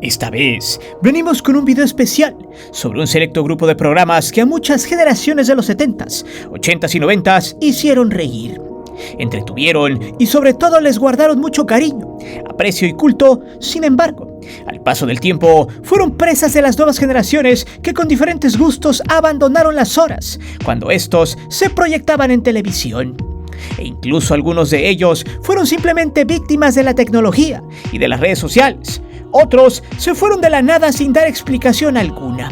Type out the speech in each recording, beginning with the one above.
Esta vez venimos con un video especial sobre un selecto grupo de programas que a muchas generaciones de los 70s, 80s y 90s hicieron reír, entretuvieron y sobre todo les guardaron mucho cariño, aprecio y culto. Sin embargo, al paso del tiempo fueron presas de las nuevas generaciones que con diferentes gustos abandonaron las horas cuando estos se proyectaban en televisión. E incluso algunos de ellos fueron simplemente víctimas de la tecnología y de las redes sociales. Otros se fueron de la nada sin dar explicación alguna.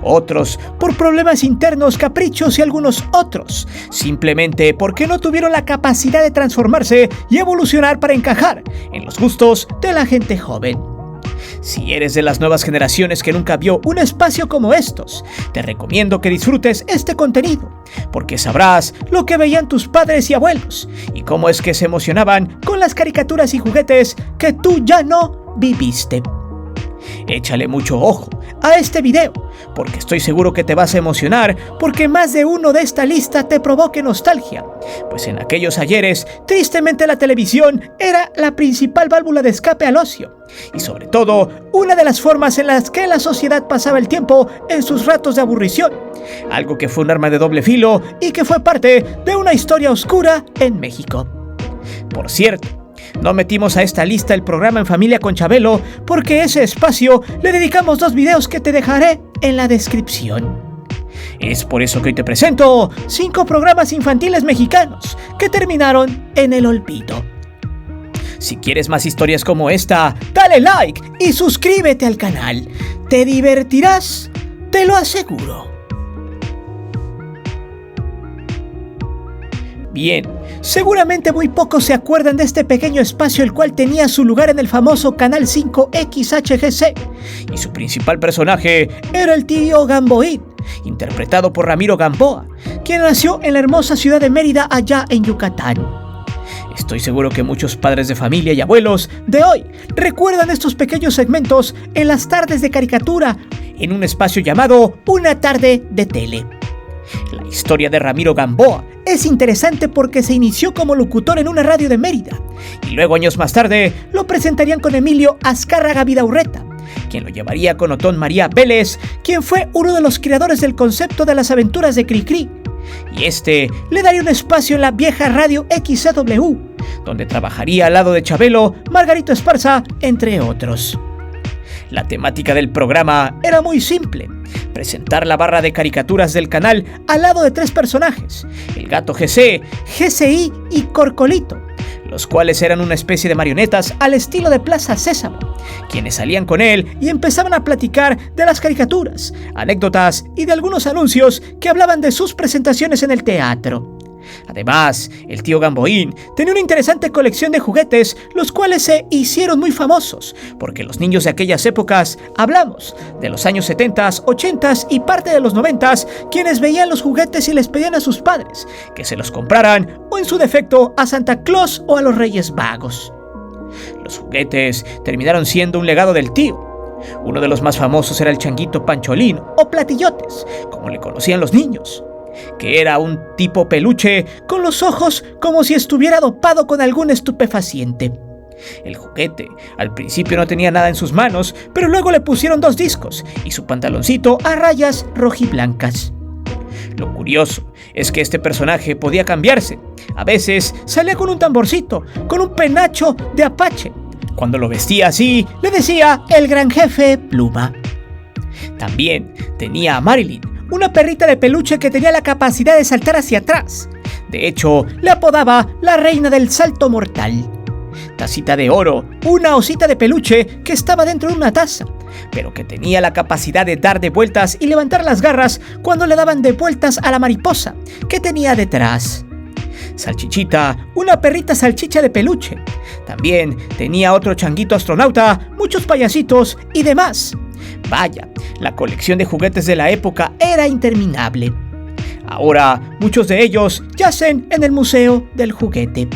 Otros por problemas internos, caprichos y algunos otros simplemente porque no tuvieron la capacidad de transformarse y evolucionar para encajar en los gustos de la gente joven. Si eres de las nuevas generaciones que nunca vio un espacio como estos, te recomiendo que disfrutes este contenido, porque sabrás lo que veían tus padres y abuelos y cómo es que se emocionaban con las caricaturas y juguetes que tú ya no viviste. Échale mucho ojo a este video, porque estoy seguro que te vas a emocionar porque más de uno de esta lista te provoque nostalgia, pues en aquellos ayeres, tristemente la televisión era la principal válvula de escape al ocio, y sobre todo, una de las formas en las que la sociedad pasaba el tiempo en sus ratos de aburrición, algo que fue un arma de doble filo y que fue parte de una historia oscura en México. Por cierto, no metimos a esta lista el programa En Familia con Chabelo porque ese espacio le dedicamos 2 videos que te dejaré en la descripción. Es por eso que hoy te presento 5 programas infantiles mexicanos que terminaron en el olvido. Si quieres más historias como esta, dale like y suscríbete al canal. Te divertirás, te lo aseguro. Bien, seguramente muy pocos se acuerdan de este pequeño espacio el cual tenía su lugar en el famoso Canal 5 XHGC, y su principal personaje era el tío Gamboín, interpretado por Ramiro Gamboa, quien nació en la hermosa ciudad de Mérida, allá en Yucatán. Estoy seguro que muchos padres de familia y abuelos de hoy recuerdan estos pequeños segmentos en las tardes de caricatura en un espacio llamado Una tarde de tele. La historia de Ramiro Gamboa es interesante porque se inició como locutor en una radio de Mérida y luego años más tarde lo presentarían con Emilio Azcárraga Vidaurreta, quien lo llevaría con Otón María Vélez, quien fue uno de los creadores del concepto de las aventuras de Cricri, y este le daría un espacio en la vieja radio XCW, donde trabajaría al lado de Chabelo, Margarito Esparza, entre otros. La temática del programa era muy simple: presentar la barra de caricaturas del canal al lado de 3 personajes, el gato GC, GCI y Corcolito, los cuales eran una especie de marionetas al estilo de Plaza Sésamo, quienes salían con él y empezaban a platicar de las caricaturas, anécdotas y de algunos anuncios que hablaban de sus presentaciones en el teatro. Además, el tío Gamboín tenía una interesante colección de juguetes, los cuales se hicieron muy famosos, porque los niños de aquellas épocas, hablamos de los años 70s, 80s y parte de los 90s, quienes veían los juguetes y les pedían a sus padres que se los compraran, o en su defecto a Santa Claus o a los Reyes Vagos. Los juguetes terminaron siendo un legado del tío. Uno de los más famosos era el changuito Pancholín o Platillotes, como le conocían los niños, que era un tipo peluche con los ojos como si estuviera dopado con algún estupefaciente. El juguete al principio no tenía nada en sus manos, pero luego le pusieron 2 discos y su pantaloncito a rayas rojiblancas. Lo curioso es que este personaje podía cambiarse. A veces salía con un tamborcito, con un penacho de Apache. Cuando lo vestía así, le decía el gran jefe Pluma. También tenía a Marilyn, una perrita de peluche que tenía la capacidad de saltar hacia atrás. De hecho, le apodaba la reina del salto mortal. Tacita de Oro, una osita de peluche que estaba dentro de una taza, pero que tenía la capacidad de dar de vueltas y levantar las garras cuando le daban de vueltas a la mariposa que tenía detrás. Salchichita, una perrita salchicha de peluche. También tenía otro changuito astronauta, muchos payasitos y demás. Vaya, la colección de juguetes de la época era interminable. Ahora, muchos de ellos yacen en el Museo del Juguete.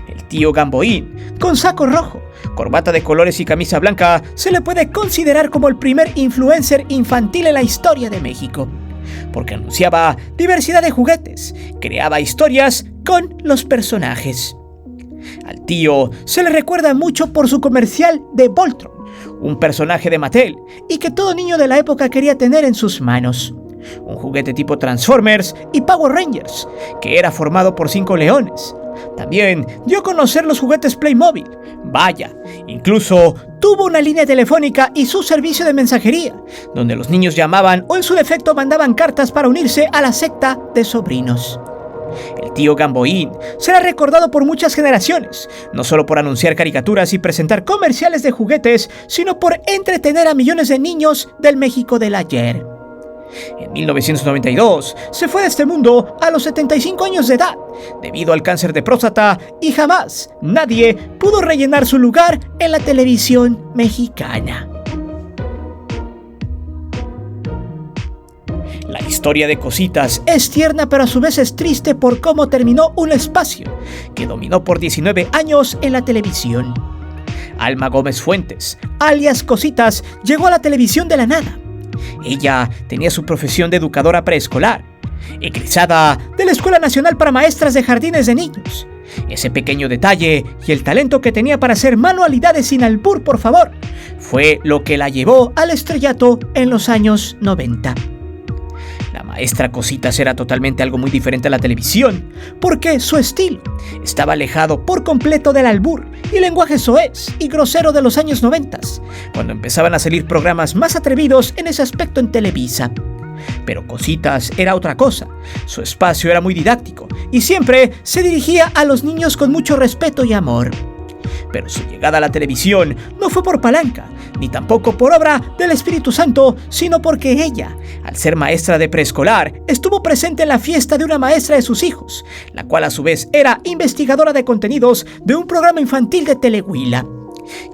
El tío Gamboín, con saco rojo, corbata de colores y camisa blanca, se le puede considerar como el primer influencer infantil en la historia de México, porque anunciaba diversidad de juguetes, creaba historias con los personajes. Al tío se le recuerda mucho por su comercial de Voltron, un personaje de Mattel y que todo niño de la época quería tener en sus manos. Un juguete tipo Transformers y Power Rangers, que era formado por 5 leones. También dio a conocer los juguetes Playmobil. Vaya, incluso tuvo una línea telefónica y su servicio de mensajería, donde los niños llamaban o en su defecto mandaban cartas para unirse a la secta de sobrinos. El tío Gamboín será recordado por muchas generaciones, no solo por anunciar caricaturas y presentar comerciales de juguetes, sino por entretener a millones de niños del México del ayer. En 1992 se fue de este mundo a los 75 años de edad debido al cáncer de próstata y jamás nadie pudo rellenar su lugar en la televisión mexicana. La historia de Cositas es tierna pero a su vez es triste por cómo terminó un espacio que dominó por 19 años en la televisión. Alma Gómez Fuentes, alias Cositas, llegó a la televisión de la nada. Ella tenía su profesión de educadora preescolar, egresada de la Escuela Nacional para Maestras de Jardines de Niños. Ese pequeño detalle y el talento que tenía para hacer manualidades sin albur, por favor, fue lo que la llevó al estrellato en los años 90. La maestra Cositas era totalmente algo muy diferente a la televisión, porque su estilo estaba alejado por completo del albur y lenguaje soez y grosero de los años 90, cuando empezaban a salir programas más atrevidos en ese aspecto en Televisa. Pero Cositas era otra cosa, su espacio era muy didáctico y siempre se dirigía a los niños con mucho respeto y amor. Pero su llegada a la televisión no fue por palanca, ni tampoco por obra del Espíritu Santo, sino porque ella, al ser maestra de preescolar, estuvo presente en la fiesta de una maestra de sus hijos, la cual a su vez era investigadora de contenidos de un programa infantil de Telehuila,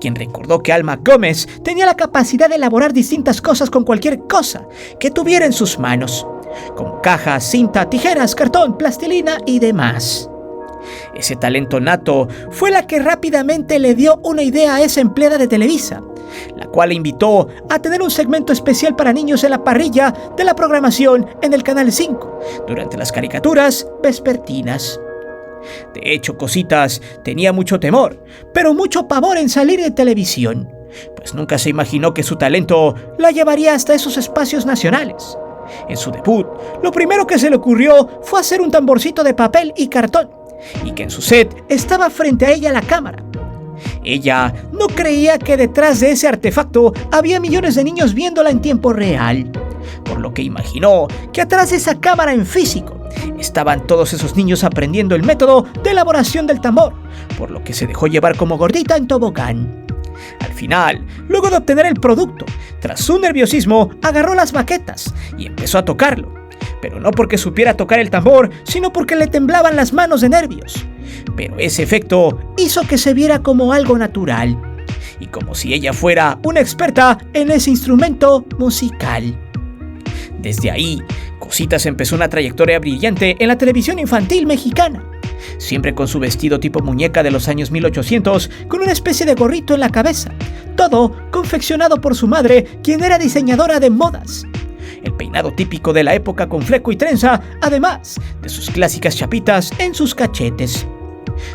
quien recordó que Alma Gómez tenía la capacidad de elaborar distintas cosas con cualquier cosa que tuviera en sus manos, como cajas, cinta, tijeras, cartón, plastilina y demás. Ese talento nato fue la que rápidamente le dio una idea a esa empleada de Televisa, la cual le invitó a tener un segmento especial para niños en la parrilla de la programación en el Canal 5, durante las caricaturas vespertinas. De hecho, Cositas tenía mucho temor, pero mucho pavor en salir de televisión, pues nunca se imaginó que su talento la llevaría hasta esos espacios nacionales. En su debut, lo primero que se le ocurrió fue hacer un tamborcito de papel y cartón, y que en su set estaba frente a ella la cámara. Ella no creía que detrás de ese artefacto había millones de niños viéndola en tiempo real, por lo que imaginó que atrás de esa cámara en físico estaban todos esos niños aprendiendo el método de elaboración del tambor, por lo que se dejó llevar como gordita en tobogán. Al final, luego de obtener el producto, tras su nerviosismo, agarró las baquetas y empezó a tocarlo, pero no porque supiera tocar el tambor, sino porque le temblaban las manos de nervios. Pero ese efecto hizo que se viera como algo natural, y como si ella fuera una experta en ese instrumento musical. Desde ahí, Cositas empezó una trayectoria brillante en la televisión infantil mexicana, siempre con su vestido tipo muñeca de los años 1800, con una especie de gorrito en la cabeza, todo confeccionado por su madre, quien era diseñadora de modas. El peinado típico de la época con fleco y trenza, además de sus clásicas chapitas en sus cachetes.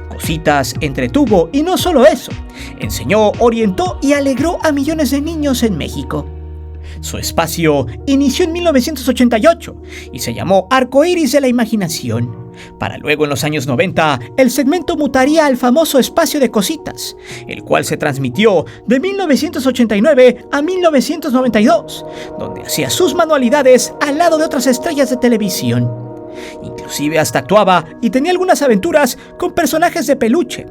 Cositas entretuvo y no solo eso, enseñó, orientó y alegró a millones de niños en México. Su espacio inició en 1988 y se llamó Arcoíris de la Imaginación. Para luego en los años 90, el segmento mutaría al famoso Espacio de Cositas, el cual se transmitió de 1989 a 1992, donde hacía sus manualidades al lado de otras estrellas de televisión. Inclusive hasta actuaba y tenía algunas aventuras con personajes de peluche.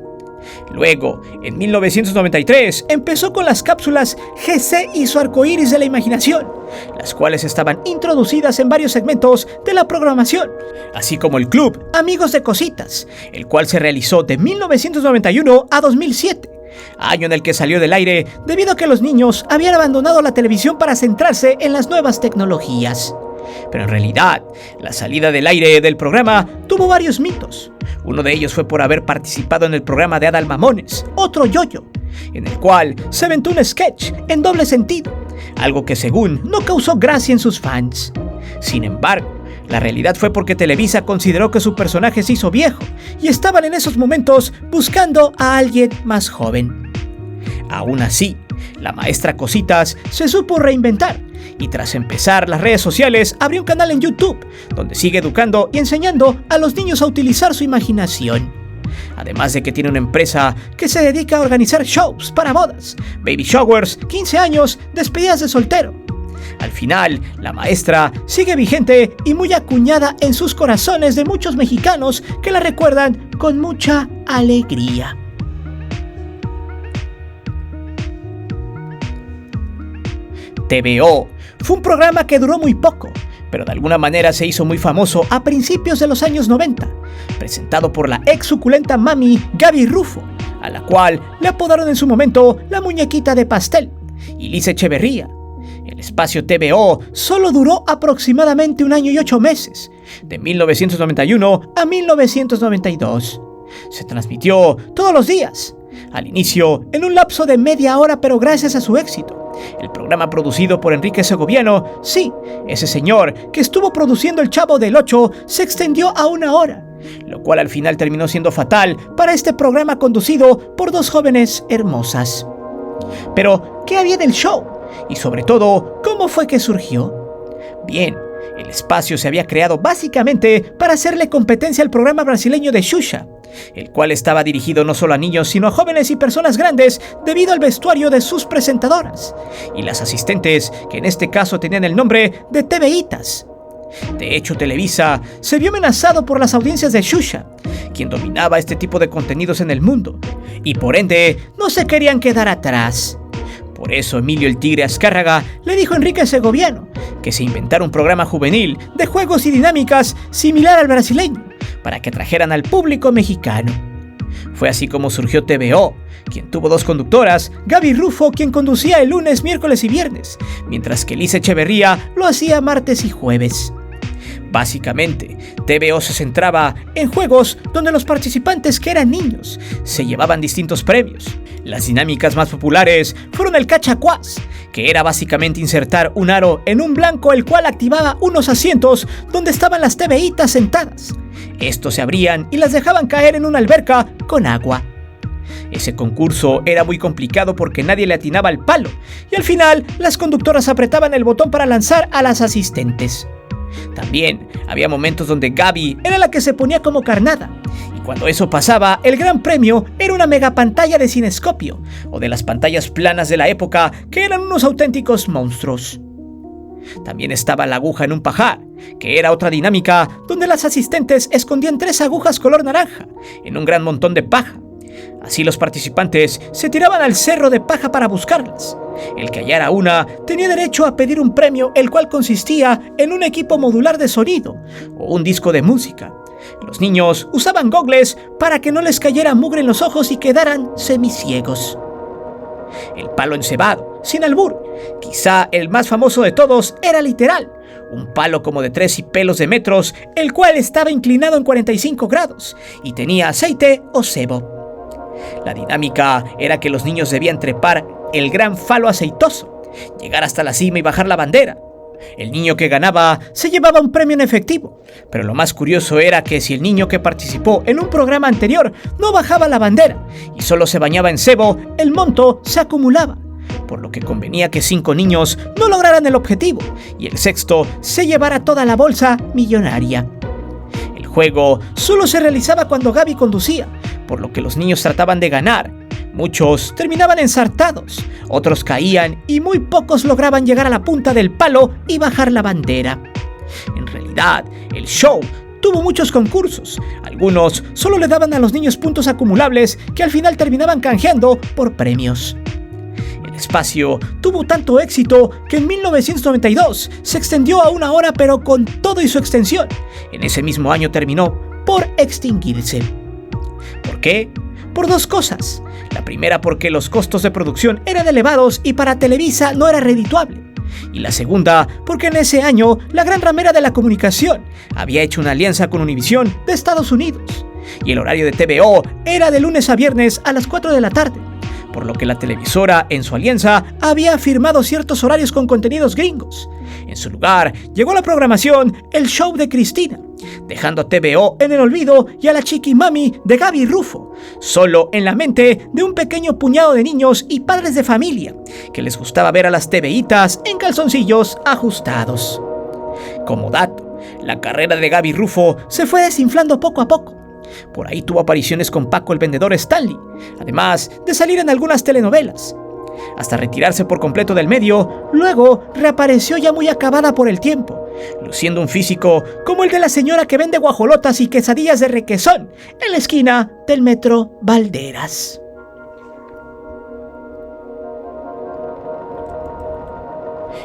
Luego, en 1993, empezó con las cápsulas GC y su Arcoíris de la Imaginación, las cuales estaban introducidas en varios segmentos de la programación, así como el Club Amigos de Cositas, el cual se realizó de 1991 a 2007, año en el que salió del aire debido a que los niños habían abandonado la televisión para centrarse en las nuevas tecnologías. Pero en realidad, la salida del aire del programa tuvo varios mitos. Uno de ellos fue por haber participado en el programa de Adal Mamones, Otro Yoyo, en el cual se aventó un sketch en doble sentido, algo que según no causó gracia en sus fans. Sin embargo, la realidad fue porque Televisa consideró que su personaje se hizo viejo y estaban en esos momentos buscando a alguien más joven. Aún así, La maestra Cositas se supo reinventar y tras empezar las redes sociales abrió un canal en YouTube donde sigue educando y enseñando a los niños a utilizar su imaginación. Además de que tiene una empresa que se dedica a organizar shows para bodas, baby showers, 15 años, despedidas de soltero. Al final, la maestra sigue vigente y muy acuñada en sus corazones de muchos mexicanos que la recuerdan con mucha alegría. TVO fue un programa que duró muy poco, pero de alguna manera se hizo muy famoso a principios de los años 90, presentado por la ex suculenta mami Gaby Rufo, a la cual le apodaron en su momento la muñequita de pastel, y Liz Echeverría. El espacio TVO solo duró aproximadamente 1 año y 8 meses, de 1991 a 1992. Se transmitió todos los días, al inicio en un lapso de media hora, pero gracias a su éxito, el programa producido por Enrique Segoviano, sí, ese señor que estuvo produciendo El Chavo del Ocho, se extendió a 1 hora, lo cual al final terminó siendo fatal para este programa conducido por 2 jóvenes hermosas. Pero, ¿qué había del show? Y sobre todo, ¿cómo fue que surgió? Bien, el espacio se había creado básicamente para hacerle competencia al programa brasileño de Xuxa, el cual estaba dirigido no solo a niños sino a jóvenes y personas grandes debido al vestuario de sus presentadoras y las asistentes, que en este caso tenían el nombre de TVitas. De hecho, Televisa se vio amenazado por las audiencias de Xuxa, quien dominaba este tipo de contenidos en el mundo, y por ende no se querían quedar atrás. Por eso Emilio el Tigre Azcárraga le dijo a Enrique Segoviano que se inventara un programa juvenil de juegos y dinámicas similar al brasileño, para que atrajeran al público mexicano. Fue así como surgió TVO, quien tuvo 2 conductoras, Gaby Rufo, quien conducía el lunes, miércoles y viernes, mientras que Liz Echeverría lo hacía martes y jueves. Básicamente, TVO se centraba en juegos donde los participantes, que eran niños, se llevaban distintos premios. Las dinámicas más populares fueron el cachacuás, que era básicamente insertar un aro en un blanco, el cual activaba unos asientos donde estaban las TVitas sentadas. Estos se abrían y las dejaban caer en una alberca con agua. Ese concurso era muy complicado porque nadie le atinaba al palo, y al final las conductoras apretaban el botón para lanzar a las asistentes. También había momentos donde Gaby era la que se ponía como carnada, y cuando eso pasaba, el gran premio era una mega pantalla de cinescopio, o de las pantallas planas de la época, que eran unos auténticos monstruos. También estaba la aguja en un pajar, que era otra dinámica donde las asistentes escondían 3 agujas color naranja en un gran montón de paja. Así los participantes se tiraban al cerro de paja para buscarlas. El que hallara una tenía derecho a pedir un premio, el cual consistía en un equipo modular de sonido o un disco de música. Los niños usaban gogles para que no les cayera mugre en los ojos y quedaran semiciegos. El palo encebado, sin albur, quizá el más famoso de todos, era literal, un palo como de 3 pelos de metros, el cual estaba inclinado en 45 grados y tenía aceite o sebo. La dinámica era que los niños debían trepar el gran falo aceitoso, llegar hasta la cima y bajar la bandera. El niño que ganaba se llevaba un premio en efectivo, pero lo más curioso era que si el niño que participó en un programa anterior no bajaba la bandera y solo se bañaba en sebo, el monto se acumulaba, por lo que convenía que 5 niños no lograran el objetivo y el sexto se llevara toda la bolsa millonaria. El juego solo se realizaba cuando Gaby conducía, por lo que los niños trataban de ganar. Muchos terminaban ensartados, otros caían y muy pocos lograban llegar a la punta del palo y bajar la bandera. En realidad, el show tuvo muchos concursos. Algunos solo le daban a los niños puntos acumulables que al final terminaban canjeando por premios. El espacio tuvo tanto éxito que en 1992 se extendió a 1 hora, pero con todo y su extensión, en ese mismo año terminó por extinguirse. ¿Por qué? Por 2 cosas. La primera, porque los costos de producción eran elevados y para Televisa no era redituable. Y la segunda, porque en ese año la gran ramera de la comunicación había hecho una alianza con Univisión de Estados Unidos. Y el horario de TVO era de lunes a viernes a las 4 de la tarde, por lo que la televisora en su alianza había firmado ciertos horarios con contenidos gringos. En su lugar llegó a la programación El Show de Cristina, dejando a TVO en el olvido y a la Chiquimami de Gaby Rufo, solo en la mente de un pequeño puñado de niños y padres de familia que les gustaba ver a las TVitas en calzoncillos ajustados. Como dato, la carrera de Gaby Rufo se fue desinflando poco a poco. Por ahí tuvo apariciones con Paco el vendedor Stanley, además de salir en algunas telenovelas, hasta retirarse por completo del medio. Luego reapareció ya muy acabada por el tiempo, luciendo un físico como el de la señora que vende guajolotas y quesadillas de requesón en la esquina del metro Valderas.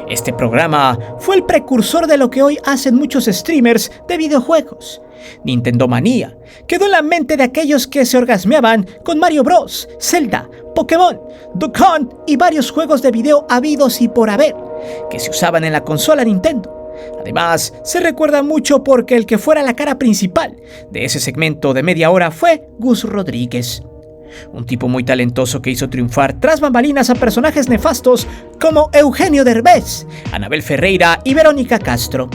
Este programa fue el precursor de lo que hoy hacen muchos streamers de videojuegos. Nintendomanía quedó en la mente de aquellos que se orgasmeaban con Mario Bros, Zelda, Pokémon, Duck Hunt y varios juegos de video habidos y por haber, que se usaban en la consola Nintendo. Además, se recuerda mucho porque el que fuera la cara principal de ese segmento de media hora fue Gus Rodríguez. Un tipo muy talentoso que hizo triunfar tras bambalinas a personajes nefastos como Eugenio Derbez, Anabel Ferreira y Verónica Castro.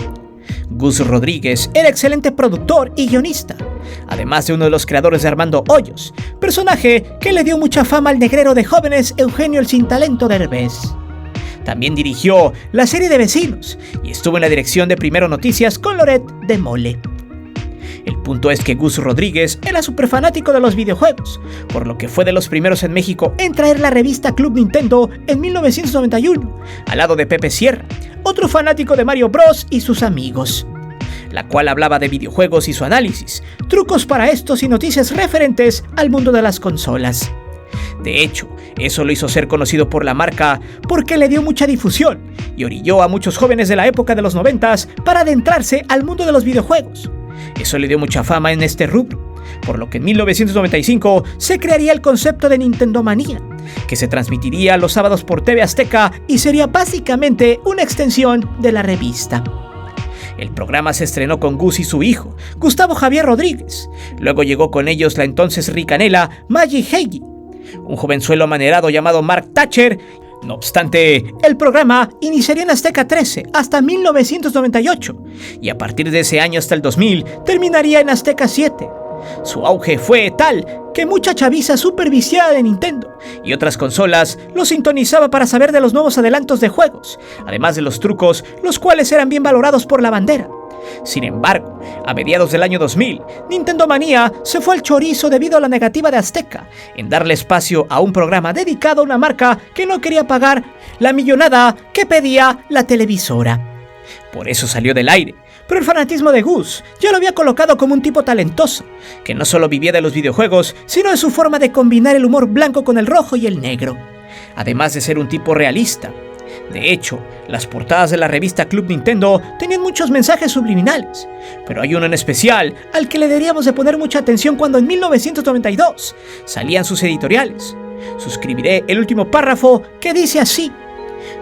Gus Rodríguez era excelente productor y guionista, además de uno de los creadores de Armando Hoyos, personaje que le dio mucha fama al negrero de jóvenes Eugenio el sin talento Derbez. También dirigió la serie de Vecinos y estuvo en la dirección de Primero Noticias con Loret de Mole. El punto es que Gus Rodríguez era súper fanático de los videojuegos, por lo que fue de los primeros en México en traer la revista Club Nintendo en 1991, al lado de Pepe Sierra, otro fanático de Mario Bros. Y sus amigos, la cual hablaba de videojuegos y su análisis, trucos para estos y noticias referentes al mundo de las consolas. De hecho, eso lo hizo ser conocido por la marca porque le dio mucha difusión y orilló a muchos jóvenes de la época de los 90s para adentrarse al mundo de los videojuegos. Eso le dio mucha fama en este rubro, por lo que en 1995 se crearía el concepto de Nintendomanía, que se transmitiría los sábados por TV Azteca y sería básicamente una extensión de la revista. El programa se estrenó con Gus y su hijo, Gustavo Javier Rodríguez. Luego llegó con ellos la entonces ricanela Maggie Heigi, un jovenzuelo amanerado llamado Mark Thatcher. No obstante, el programa iniciaría en Azteca 13 hasta 1998 y a partir de ese año hasta el 2000 terminaría en Azteca 7. Su auge fue tal que mucha chaviza superviciada de Nintendo y otras consolas lo sintonizaba para saber de los nuevos adelantos de juegos, además de los trucos, los cuales eran bien valorados por la bandera. Sin embargo, a mediados del año 2000, Nintendomanía se fue al chorizo debido a la negativa de Azteca en darle espacio a un programa dedicado a una marca que no quería pagar la millonada que pedía la televisora. Por eso salió del aire, pero el fanatismo de Gus ya lo había colocado como un tipo talentoso, que no solo vivía de los videojuegos, sino de su forma de combinar el humor blanco con el rojo y el negro, además de ser un tipo realista. De hecho, las portadas de la revista Club Nintendo tenían muchos mensajes subliminales, pero hay uno en especial al que le deberíamos de poner mucha atención cuando en 1992 salían sus editoriales. Suscribiré el último párrafo que dice así: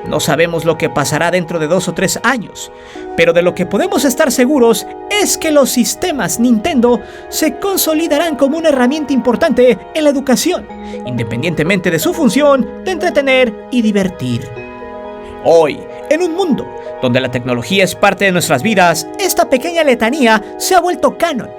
no sabemos lo que pasará dentro de 2 o 3 años, pero de lo que podemos estar seguros es que los sistemas Nintendo se consolidarán como una herramienta importante en la educación, independientemente de su función de entretener y divertir. Hoy, en un mundo donde la tecnología es parte de nuestras vidas, esta pequeña letanía se ha vuelto canon.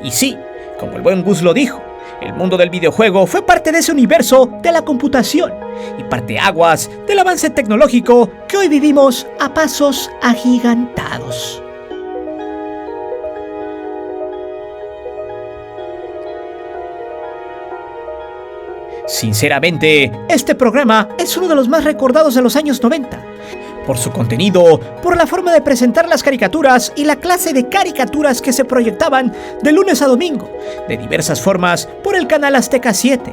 Y sí, como el buen Gus lo dijo, el mundo del videojuego fue parte de ese universo de la computación y parteaguas del avance tecnológico que hoy vivimos a pasos agigantados. Sinceramente, este programa es uno de los más recordados de los años 90. Por su contenido, por la forma de presentar las caricaturas y la clase de caricaturas que se proyectaban de lunes a domingo, de diversas formas, por el canal Azteca 7.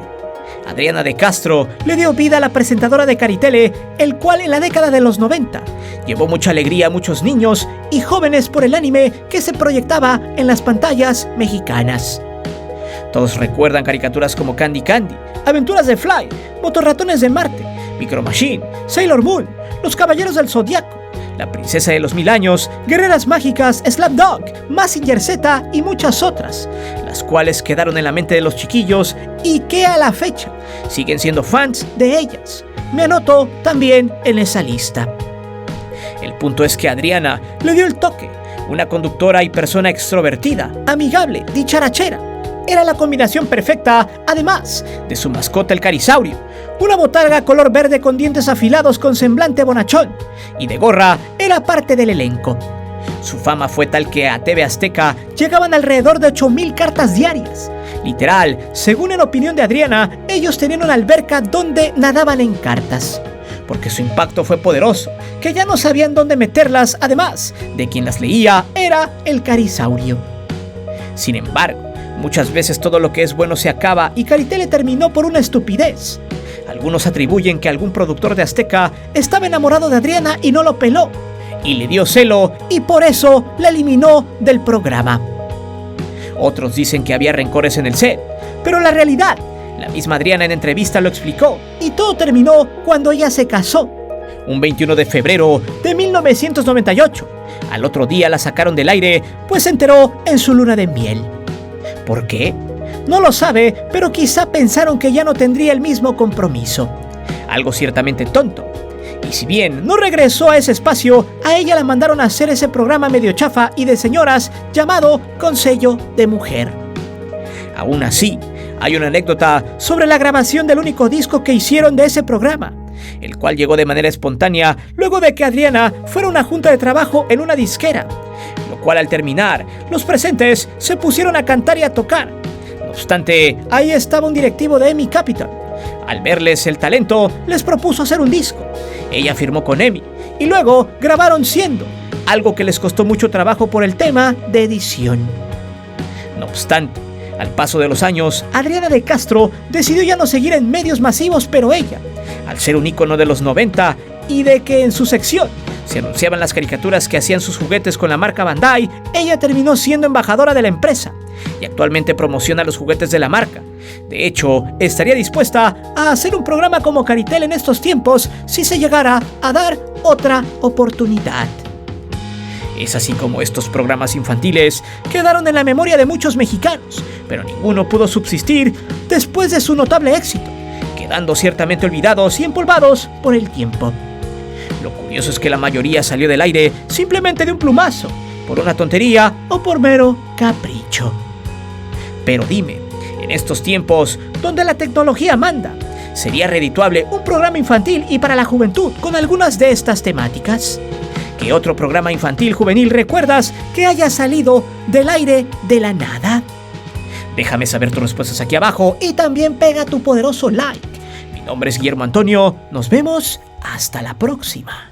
Adriana de Castro le dio vida a la presentadora de Caritele, el cual en la década de los 90 llevó mucha alegría a muchos niños y jóvenes por el anime que se proyectaba en las pantallas mexicanas. Todos recuerdan caricaturas como Candy Candy, Aventuras de Fly, Motorratones de Marte, Micro Machine, Sailor Moon, Los Caballeros del Zodiaco, La Princesa de los 1000 Años, Guerreras Mágicas, Slapdog, Mazinger Z y muchas otras, las cuales quedaron en la mente de los chiquillos y que a la fecha siguen siendo fans de ellas. Me anoto también en esa lista. El punto es que Adriana le dio el toque, una conductora y persona extrovertida, amigable, dicharachera. Era la combinación perfecta, además de su mascota el carisaurio, una botarga color verde con dientes afilados con semblante bonachón, y de gorra era parte del elenco. Su fama fue tal que a TV Azteca llegaban alrededor de 8,000 cartas diarias. Literal, según en opinión de Adriana, ellos tenían una alberca donde nadaban en cartas. Porque su impacto fue poderoso, que ya no sabían dónde meterlas, además de quien las leía era el carisaurio. Sin embargo, muchas veces todo lo que es bueno se acaba y Caritele terminó por una estupidez. Algunos atribuyen que algún productor de Azteca estaba enamorado de Adriana y no lo peló, y le dio celo y por eso la eliminó del programa. Otros dicen que había rencores en el set, pero la realidad, la misma Adriana en entrevista lo explicó, y todo terminó cuando ella se casó, un 21 de febrero de 1998. Al otro día la sacaron del aire, pues se enteró en su luna de miel. ¿Por qué? No lo sabe, pero quizá pensaron que ya no tendría el mismo compromiso. Algo ciertamente tonto. Y si bien no regresó a ese espacio, a ella la mandaron a hacer ese programa medio chafa y de señoras llamado Consejo de Mujer. Aún así, hay una anécdota sobre la grabación del único disco que hicieron de ese programa, el cual llegó de manera espontánea luego de que Adriana fuera a una junta de trabajo en una disquera, lo cual al terminar, los presentes se pusieron a cantar y a tocar. No obstante, ahí estaba un directivo de EMI Capital. Al verles el talento, les propuso hacer un disco. Ella firmó con EMI y luego grabaron Siendo, algo que les costó mucho trabajo por el tema de edición. No obstante, al paso de los años, Adriana de Castro decidió ya no seguir en medios masivos, pero ella, al ser un ícono de los 90 y de que en su sección se anunciaban las caricaturas que hacían sus juguetes con la marca Bandai, ella terminó siendo embajadora de la empresa y actualmente promociona los juguetes de la marca. De hecho, estaría dispuesta a hacer un programa como Caritele en estos tiempos si se llegara a dar otra oportunidad. Es así como estos programas infantiles quedaron en la memoria de muchos mexicanos, pero ninguno pudo subsistir después de su notable éxito, quedando ciertamente olvidados y empolvados por el tiempo. Lo curioso es que la mayoría salió del aire simplemente de un plumazo, por una tontería o por mero capricho. Pero dime, en estos tiempos donde la tecnología manda, ¿sería redituable un programa infantil y para la juventud con algunas de estas temáticas? ¿Qué otro programa infantil juvenil recuerdas que haya salido del aire de la nada? Déjame saber tus respuestas aquí abajo y también pega tu poderoso like. Mi nombre es Guillermo Antonio, nos vemos hasta la próxima.